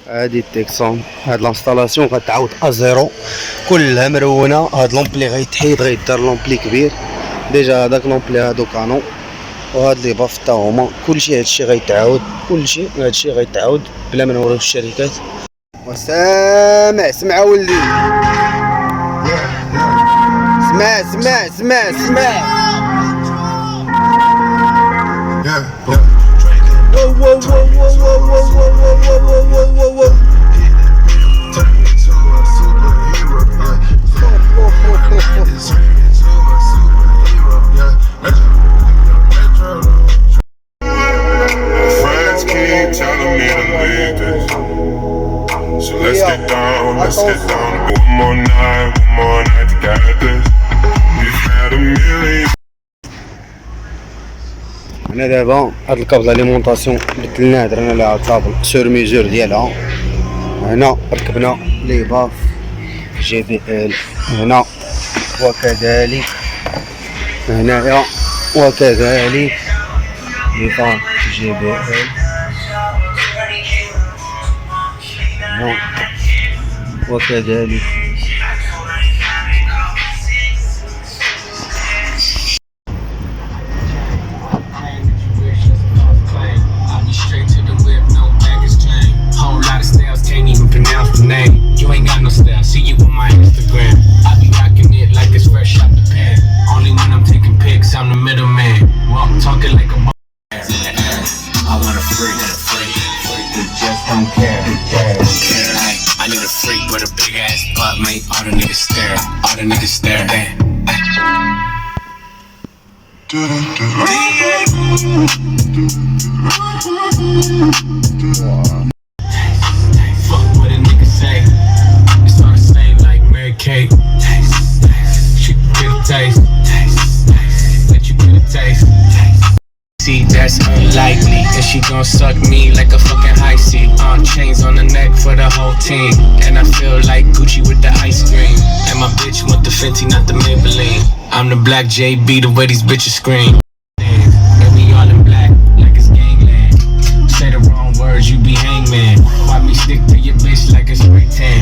هادي التكسون. هاد لانستالاسيون غتعاود ازيرو كلها مرونه. هاد لومبلي غيتحيد غيدار لومبلي كبير. ديجا هداك لومبلي هادو كانون، وهاد لي باف تا هما كلشي هادشي غيتعاود. كلشي هادشي غيتعاود بلا ما نوريو الشركات. وسامع سمع ولدي، سمع سمع سمع سمع. Whoa, whoa, whoa, whoa, whoa, whoa, whoa, whoa, whoa, whoa, whoa, whoa. Friends keep telling me to leave this, so let's get down, let's get down. One more night to get this. We've had a million. هنا دابا هاد الكابل اليمونطاسيون بدلناه، درنا لها كابل سور ميزور ديالها. هنا ركبنا لي باف جي بي ال هنا، وكذلك هنايا وكذلك لي باف جي بي ال هنا وكذلك. Name. You ain't got no style, see you on my Instagram. I be rocking it like it's fresh out the pan. Only when I'm taking pics, I'm the middleman. Well, I'm talking like a I want a freak, who just don't care. I need a freak with a big ass butt, make all the niggas stare. All the niggas stare. Fuck what a nigga say. It's all the same like Mary Kate. She can get a taste. Let you get a taste. See, that's unlikely. And she gon' suck me like a fucking high C. Chains on the neck for the whole team. And I feel like Gucci with the ice cream. And my bitch want the Fenty, not the Maybelline. I'm the black JB, the way these bitches scream. And we all in black, like it's gangland. Say the wrong words, you be hangman. Why me stick to your bitch like a spray tan?